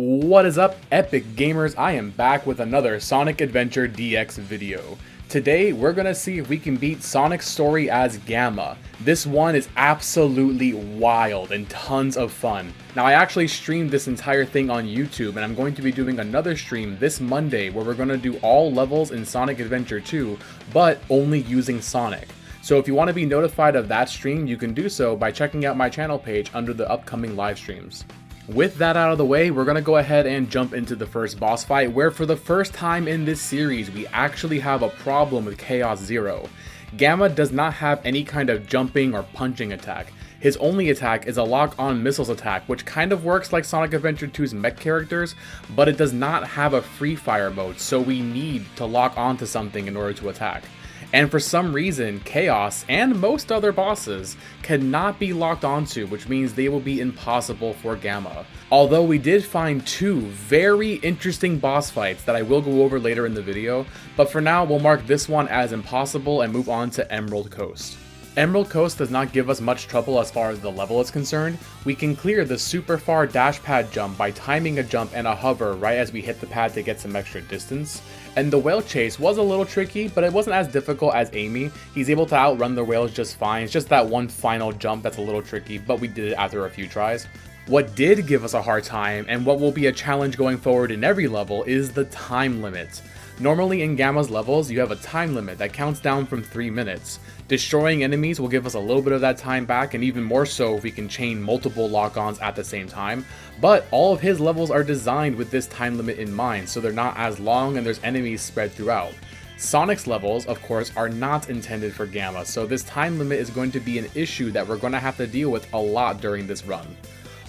What is up, epic gamers? I am back with another Sonic Adventure DX video. Today, we're gonna see if we can beat Sonic's story as Gamma. This one is absolutely wild and tons of fun. Now, I actually streamed this entire thing on YouTube, and I'm going to be doing another stream this Monday where we're gonna do all levels in Sonic Adventure 2, but only using Sonic. So if you want to be notified of that stream, you can do so by checking out my channel page under the upcoming live streams. With that out of the way, we're going to go ahead and jump into the first boss fight, where for the first time in this series, we actually have a problem with Chaos Zero. Gamma does not have any kind of jumping or punching attack. His only attack is a lock-on missiles attack, which kind of works like Sonic Adventure 2's mech characters, but it does not have a free fire mode, so we need to lock onto something in order to attack. And for some reason, Chaos and most other bosses cannot be locked onto, which means they will be impossible for Gamma. Although we did find two very interesting boss fights that I will go over later in the video, but for now we'll mark this one as impossible and move on to Emerald Coast. Emerald Coast does not give us much trouble as far as the level is concerned. We can clear the super far dash pad jump by timing a jump and a hover right as we hit the pad to get some extra distance. And the whale chase was a little tricky, but it wasn't as difficult as Amy. He's able to outrun the whales just fine. It's just that one final jump that's a little tricky, but we did it after a few tries. What did give us a hard time, and what will be a challenge going forward in every level, is the time limit. Normally in Gamma's levels, you have a time limit that counts down from 3 minutes. Destroying enemies will give us a little bit of that time back, and even more so if we can chain multiple lock-ons at the same time. But all of his levels are designed with this time limit in mind, so they're not as long and there's enemies spread throughout. Sonic's levels, of course, are not intended for Gamma, so this time limit is going to be an issue that we're going to have to deal with a lot during this run.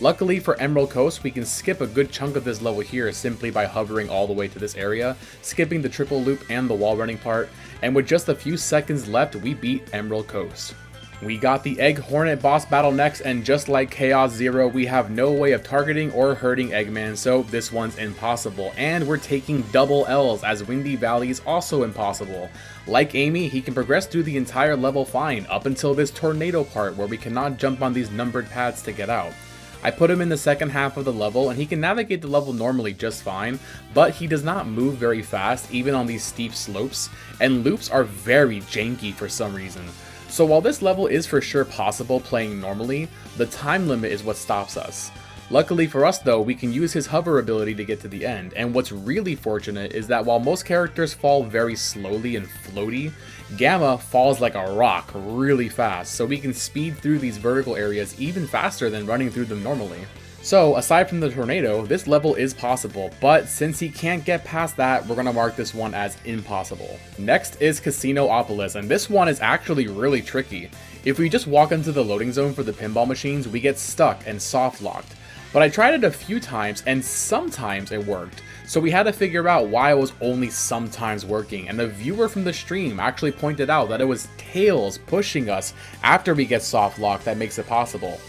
Luckily for Emerald Coast, we can skip a good chunk of this level here simply by hovering all the way to this area, skipping the triple loop and the wall running part, and with just a few seconds left, we beat Emerald Coast. We got the Egg Hornet boss battle next, and just like Chaos Zero, we have no way of targeting or hurting Eggman, so this one's impossible. And we're taking double L's, as Windy Valley is also impossible. Like Amy, he can progress through the entire level fine, up until this tornado part where we cannot jump on these numbered paths to get out. I put him in the second half of the level, and he can navigate the level normally just fine, but he does not move very fast even on these steep slopes, and loops are very janky for some reason. So while this level is for sure possible playing normally, the time limit is what stops us. Luckily for us though, we can use his hover ability to get to the end, and what's really fortunate is that while most characters fall very slowly and floaty, Gamma falls like a rock really fast, so we can speed through these vertical areas even faster than running through them normally. So aside from the tornado, this level is possible, but since he can't get past that, we're gonna mark this one as impossible. Next is Casino-opolis, and this one is actually really tricky. If we just walk into the loading zone for the pinball machines, we get stuck and soft locked. But I tried it a few times, and sometimes it worked. So we had to figure out why it was only sometimes working, and a viewer from the stream actually pointed out that it was Tails pushing us after we get soft locked that makes it possible.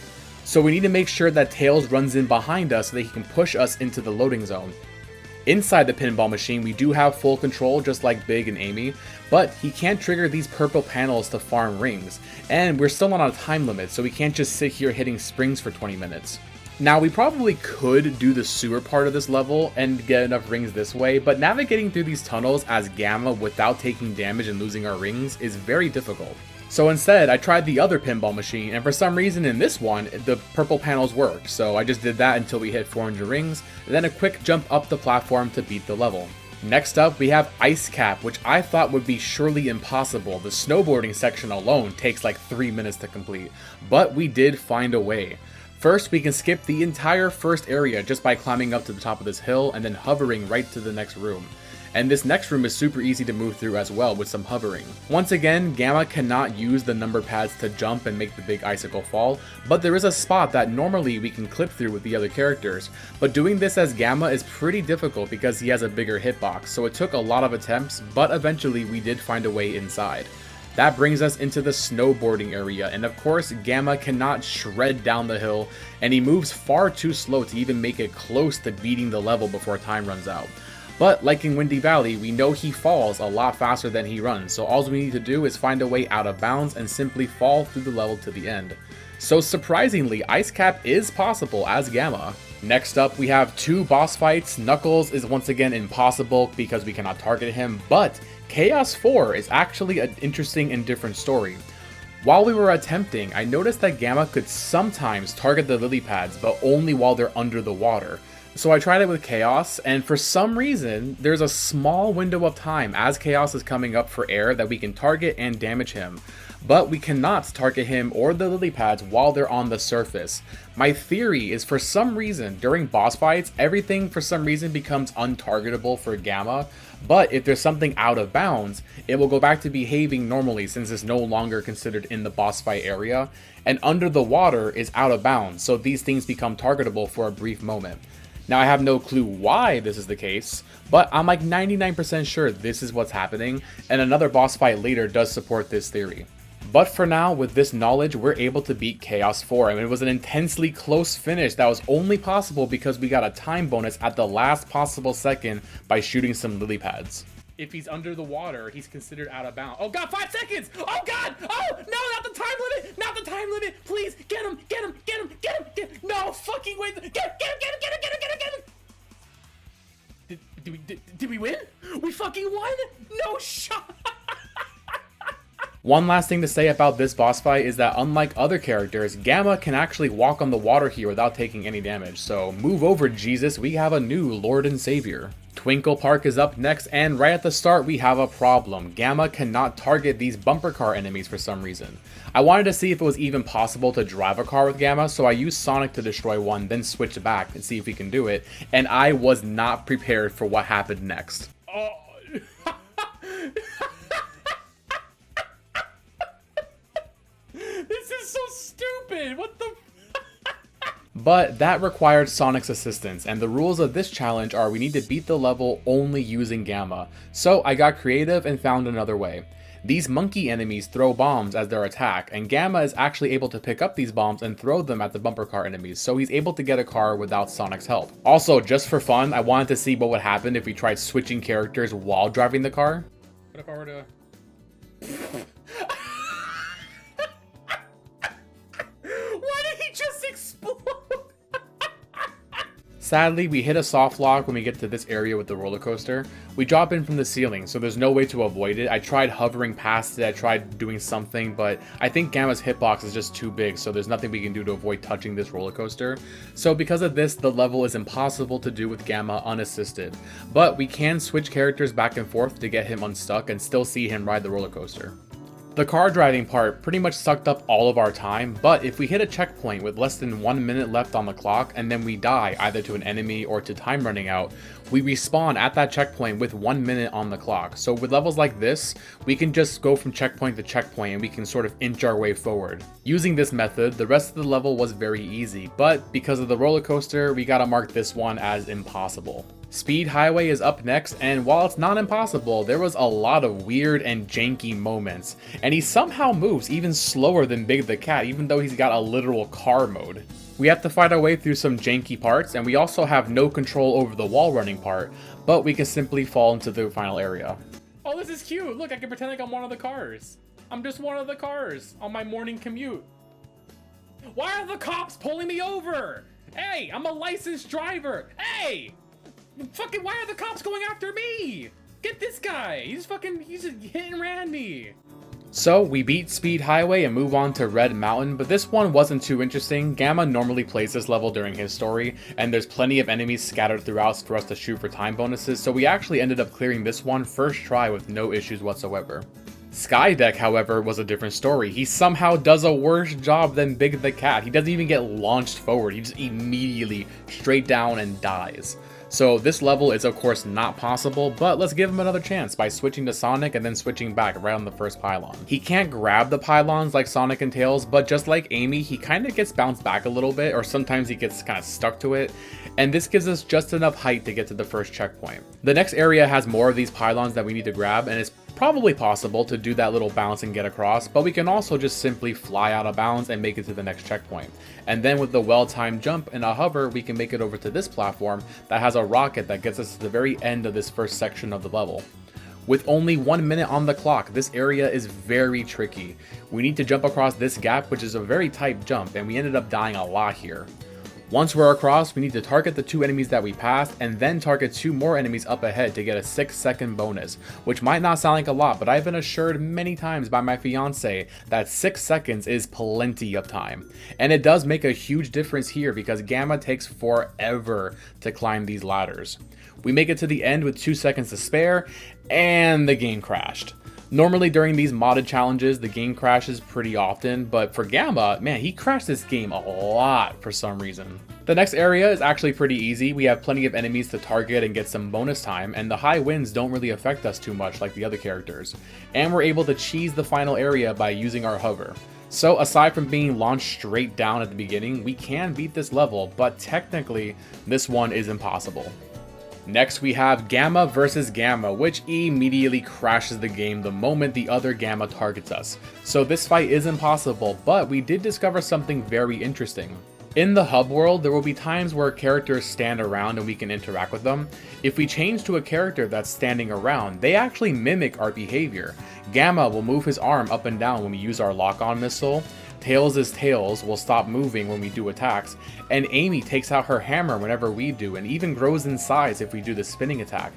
So we need to make sure that Tails runs in behind us so that he can push us into the loading zone. Inside the pinball machine, we do have full control just like Big and Amy, but he can't trigger these purple panels to farm rings, and we're still on a time limit, so we can't just sit here hitting springs for 20 minutes. Now, we probably could do the sewer part of this level and get enough rings this way, but navigating through these tunnels as Gamma without taking damage and losing our rings is very difficult. So instead, I tried the other pinball machine, and for some reason in this one, the purple panels worked, so I just did that until we hit 400 rings, and then a quick jump up the platform to beat the level. Next up, we have Ice Cap, which I thought would be surely impossible. The snowboarding section alone takes like 3 minutes to complete, but we did find a way. First, we can skip the entire first area just by climbing up to the top of this hill and then hovering right to the next room. And this next room is super easy to move through as well with some hovering. Once again, Gamma cannot use the number pads to jump and make the big icicle fall, but there is a spot that normally we can clip through with the other characters. But doing this as Gamma is pretty difficult because he has a bigger hitbox, so it took a lot of attempts, but eventually we did find a way inside. That brings us into the snowboarding area, and of course Gamma cannot shred down the hill, and he moves far too slow to even make it close to beating the level before time runs out. But like in Windy Valley, we know he falls a lot faster than he runs, so all we need to do is find a way out of bounds and simply fall through the level to the end. So surprisingly, Ice Cap is possible as Gamma. Next up, we have 2 boss fights. Knuckles is once again impossible because we cannot target him, but Chaos 4 is actually an interesting and different story. While we were attempting, I noticed that Gamma could sometimes target the lily pads, but only while they're under the water. So I tried it with Chaos, and for some reason, there's a small window of time as Chaos is coming up for air that we can target and damage him. But we cannot target him or the lily pads while they're on the surface. My theory is for some reason, during boss fights, everything for some reason becomes untargetable for Gamma, but if there's something out of bounds, it will go back to behaving normally since it's no longer considered in the boss fight area, and under the water is out of bounds, so these things become targetable for a brief moment. Now I have no clue why this is the case, but I'm like 99% sure this is what's happening, and another boss fight later does support this theory. But for now, with this knowledge, we're able to beat Chaos 4, and it was an intensely close finish that was only possible because we got a time bonus at the last possible second by shooting some lily pads. If he's under the water, he's considered out of bounds. Oh god, 5 seconds! Oh god! Oh, no, not the time limit! Not the time limit! Please, get him! Get him! Get him! Get him! Get him! No, fucking wait! Get him! Get him! Get him! Get him! Get him! Get him! Get him! Did we win? We fucking won? No shot! One last thing to say about this boss fight is that unlike other characters, Gamma can actually walk on the water here without taking any damage, so move over Jesus, we have a new Lord and Savior. Twinkle Park is up next, and right at the start we have a problem. Gamma cannot target these bumper car enemies for some reason. I wanted to see if it was even possible to drive a car with Gamma, so I used Sonic to destroy one, then switch back and see if we can do it, and I was not prepared for what happened next. Oh. This is so stupid! What the But that required Sonic's assistance, and the rules of this challenge are we need to beat the level only using Gamma. So I got creative and found another way. These monkey enemies throw bombs as their attack, and Gamma is actually able to pick up these bombs and throw them at the bumper car enemies, so he's able to get a car without Sonic's help. Also, just for fun, I wanted to see what would happen if we tried switching characters while driving the car. What if I were to... Sadly, we hit a soft lock when we get to this area with the roller coaster. We drop in from the ceiling, so there's no way to avoid it. I tried hovering past it, I tried doing something, but I think Gamma's hitbox is just too big, so there's nothing we can do to avoid touching this roller coaster. So because of this, the level is impossible to do with Gamma unassisted. But we can switch characters back and forth to get him unstuck and still see him ride the roller coaster. The car driving part pretty much sucked up all of our time, but if we hit a checkpoint with less than 1 minute left on the clock and then we die either to an enemy or to time running out, we respawn at that checkpoint with 1 minute on the clock. So with levels like this, we can just go from checkpoint to checkpoint and we can sort of inch our way forward. Using this method, the rest of the level was very easy, but because of the roller coaster, we gotta mark this one as impossible. Speed Highway is up next, and while it's not impossible, there was a lot of weird and janky moments, and he somehow moves even slower than Big the Cat, even though he's got a literal car mode. We have to fight our way through some janky parts, and we also have no control over the wall running part, but we can simply fall into the final area. Oh, this is cute! Look, I can pretend like I'm one of the cars. I'm just one of the cars on my morning commute. Why are the cops pulling me over? Hey, I'm a licensed driver! Hey! Fucking, why are the cops going after me? Get this guy. He's hit and ran me. So we beat Speed Highway and move on to Red Mountain, but this one wasn't too interesting. Gamma normally plays this level during his story, and there's plenty of enemies scattered throughout for us to shoot for time bonuses, so we actually ended up clearing this one first try with no issues whatsoever. Skydeck, however, was a different story. He somehow does a worse job than Big the Cat. He doesn't even get launched forward. He just immediately straight down and dies. So this level is of course not possible, but let's give him another chance by switching to Sonic and then switching back right on the first pylon. He can't grab the pylons like Sonic and Tails, but just like Amy, he kind of gets bounced back a little bit, or sometimes he gets kind of stuck to it, and this gives us just enough height to get to the first checkpoint. The next area has more of these pylons that we need to grab, and it's probably possible to do that little bounce and get across, but we can also just simply fly out of bounds and make it to the next checkpoint. And then with the well-timed jump and a hover, we can make it over to this platform that has a rocket that gets us to the very end of this first section of the level. With only 1 minute on the clock, this area is very tricky. We need to jump across this gap, which is a very tight jump, and we ended up dying a lot here. Once we're across, we need to target the 2 enemies that we passed, and then target 2 more enemies up ahead to get a 6-second bonus, which might not sound like a lot, but I've been assured many times by my fiance that 6 seconds is plenty of time. And it does make a huge difference here because Gamma takes forever to climb these ladders. We make it to the end with 2 seconds to spare, and the game crashed. Normally during these modded challenges, the game crashes pretty often, but for Gamma, man, he crashed this game a lot for some reason. The next area is actually pretty easy. We have plenty of enemies to target and get some bonus time, and the high winds don't really affect us too much like the other characters. And we're able to cheese the final area by using our hover. So aside from being launched straight down at the beginning, we can beat this level, but technically, this one is impossible. Next we have Gamma versus Gamma, which immediately crashes the game the moment the other Gamma targets us. So this fight is impossible, but we did discover something very interesting. In the hub world, there will be times where characters stand around and we can interact with them. If we change to a character that's standing around, they actually mimic our behavior. Gamma will move his arm up and down when we use our lock-on missile. Tails' tails will stop moving when we do attacks, and Amy takes out her hammer whenever we do, and even grows in size if we do the spinning attack.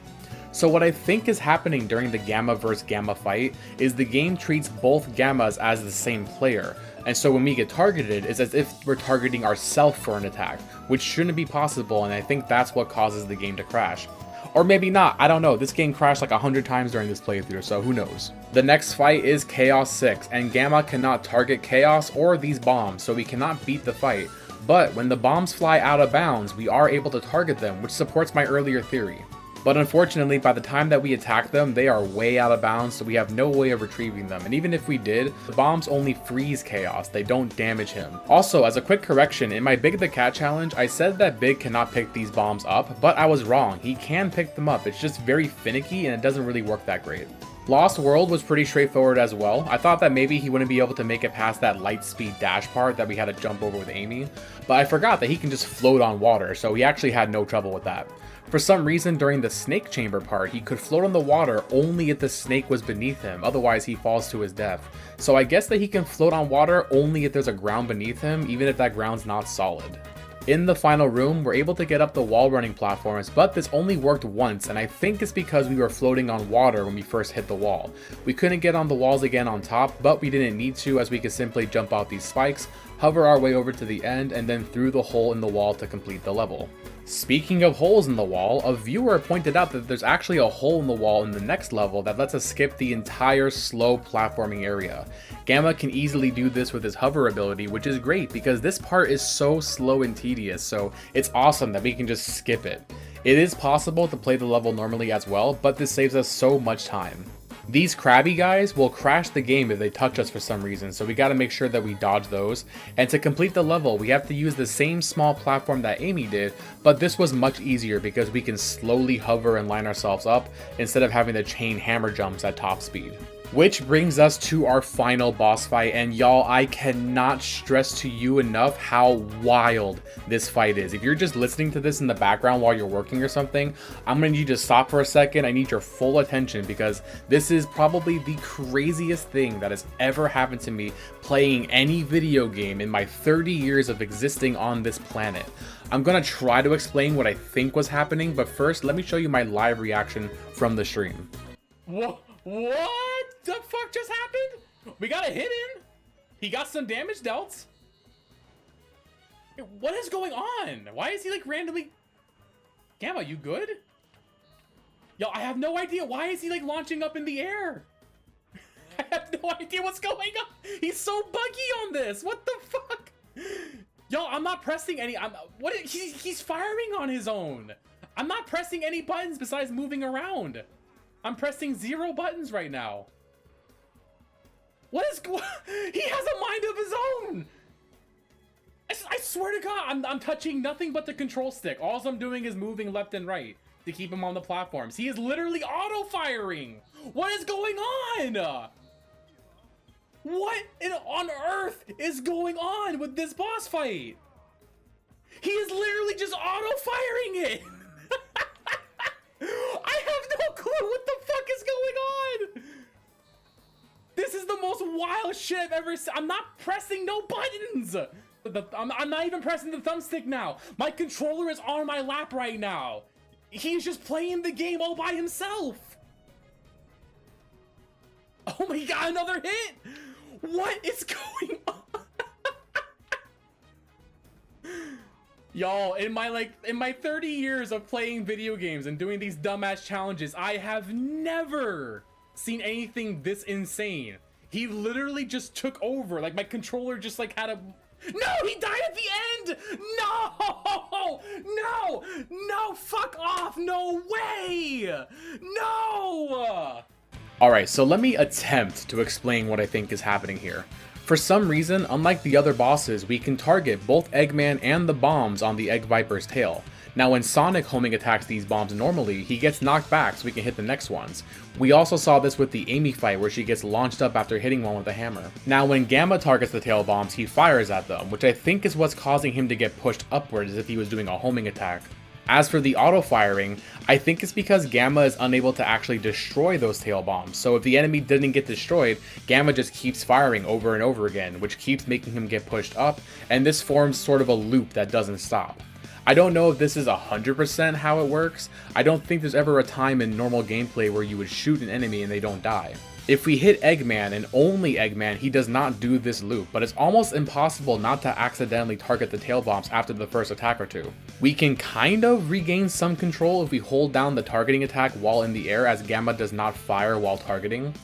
So what I think is happening during the Gamma vs Gamma fight is the game treats both Gammas as the same player, and so when we get targeted, it's as if we're targeting ourselves for an attack, which shouldn't be possible, and I think that's what causes the game to crash. Or maybe not, I don't know, this game crashed like 100 times during this playthrough, so who knows. The next fight is Chaos 6, and Gamma cannot target Chaos or these bombs, so we cannot beat the fight. But when the bombs fly out of bounds, we are able to target them, which supports my earlier theory. But unfortunately, by the time that we attack them, they are way out of bounds, so we have no way of retrieving them. And even if we did, the bombs only freeze Chaos, they don't damage him. Also, as a quick correction, in my Big the Cat challenge, I said that Big cannot pick these bombs up, but I was wrong. He can pick them up, it's just very finicky and it doesn't really work that great. Lost World was pretty straightforward as well. I thought that maybe he wouldn't be able to make it past that light speed dash part that we had to jump over with Amy, but I forgot that he can just float on water, so he actually had no trouble with that. For some reason during the snake chamber part, he could float on the water only if the snake was beneath him, otherwise he falls to his death. So I guess that he can float on water only if there's a ground beneath him, even if that ground's not solid. In the final room, we're able to get up the wall running platforms, but this only worked once, and I think it's because we were floating on water when we first hit the wall. We couldn't get on the walls again on top, but we didn't need to, as we could simply jump out these spikes, hover our way over to the end, and then through the hole in the wall to complete the level. Speaking of holes in the wall, a viewer pointed out that there's actually a hole in the wall in the next level that lets us skip the entire slow platforming area. Gamma can easily do this with his hover ability, which is great because this part is so slow and tedious, so it's awesome that we can just skip it. It is possible to play the level normally as well, but this saves us so much time. These crabby guys will crash the game if they touch us for some reason, so we gotta make sure that we dodge those. And to complete the level, we have to use the same small platform that Amy did, but this was much easier because we can slowly hover and line ourselves up instead of having to chain hammer jumps at top speed. Which brings us to our final boss fight, and y'all, I cannot stress to you enough how wild this fight is. If you're just listening to this in the background while you're working or something, I'm gonna need you to stop for a second. I need your full attention because this is probably the craziest thing that has ever happened to me playing any video game in my 30 years of existing on this planet. I'm gonna try to explain what I think was happening, but first, let me show you my live reaction from the stream. What the fuck just happened? We got a hit in. He got some damage dealt. What is going on? Why is he like randomly... Gamma, you good? Yo, I have no idea. Why is he like launching up in the air? I have no idea what's going on. He's so buggy on this. What the fuck? Yo, I'm not pressing any... He's firing on his own. I'm not pressing any buttons besides moving around. I'm pressing 0 buttons right now. What is... He has a mind of his own. I swear to God, I'm touching nothing but the control stick. All I'm doing is moving left and right to keep him on the platforms. He is literally auto-firing. What is going on? What on earth is going on with this boss fight? He is literally just auto-firing it. I have no clue what the fuck is going on. This is the most wild shit I've ever seen. I'm not pressing no buttons. I'm not even pressing the thumbstick now. My controller is on my lap right now. He's just playing the game all by himself. Oh my god, another hit! What is going on? Y'all, in my 30 years of playing video games and doing these dumbass challenges, I have never seen anything this insane. He literally just took over. Like, my controller just like had a... No, he died at the end! No! No! No, fuck off! No way! No! Alright, so let me attempt to explain what I think is happening here. For some reason, unlike the other bosses, we can target both Eggman and the bombs on the Egg Viper's tail. Now when Sonic homing attacks these bombs normally, he gets knocked back so we can hit the next ones. We also saw this with the Amy fight where she gets launched up after hitting one with a hammer. Now when Gamma targets the tail bombs, he fires at them, which I think is what's causing him to get pushed upwards as if he was doing a homing attack. As for the auto firing, I think it's because Gamma is unable to actually destroy those tail bombs, so if the enemy didn't get destroyed, Gamma just keeps firing over and over again, which keeps making him get pushed up, and this forms sort of a loop that doesn't stop. I don't know if this is 100% how it works. I don't think there's ever a time in normal gameplay where you would shoot an enemy and they don't die. If we hit Eggman and only Eggman, he does not do this loop, but it's almost impossible not to accidentally target the tail bombs after the first attack or two. We can kind of regain some control if we hold down the targeting attack while in the air, as Gamma does not fire while targeting.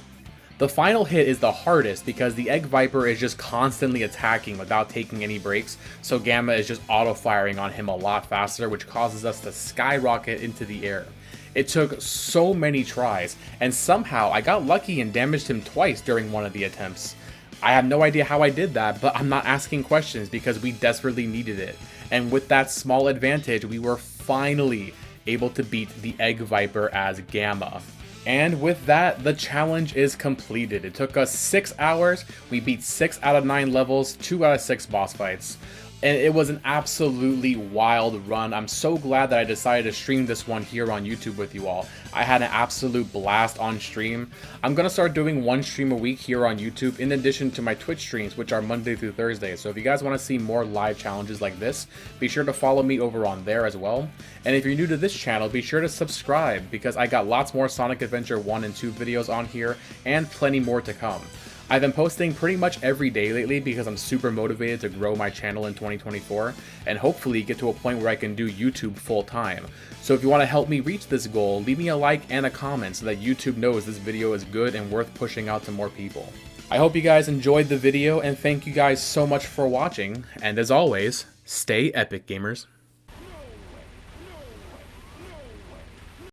The final hit is the hardest because the Egg Viper is just constantly attacking without taking any breaks, so Gamma is just auto-firing on him a lot faster, which causes us to skyrocket into the air. It took so many tries, and somehow I got lucky and damaged him twice during one of the attempts. I have no idea how I did that, but I'm not asking questions because we desperately needed it. And with that small advantage, we were finally able to beat the Egg Viper as Gamma. And with that, the challenge is completed. It took us 6 hours, we beat 6 out of 9 levels, 2 out of 6 boss fights. And it was an absolutely wild run. I'm so glad that I decided to stream this one here on YouTube with you all. I had an absolute blast on stream. I'm gonna start doing one stream a week here on YouTube in addition to my Twitch streams, which are Monday through Thursday. So if you guys want to see more live challenges like this, be sure to follow me over on there as well. And if you're new to this channel, be sure to subscribe because I got lots more Sonic Adventure 1 and 2 videos on here and plenty more to come. I've been posting pretty much every day lately because I'm super motivated to grow my channel in 2024 and hopefully get to a point where I can do YouTube full time. So if you want to help me reach this goal, leave me a like and a comment so that YouTube knows this video is good and worth pushing out to more people. I hope you guys enjoyed the video and thank you guys so much for watching, and as always, stay epic, gamers.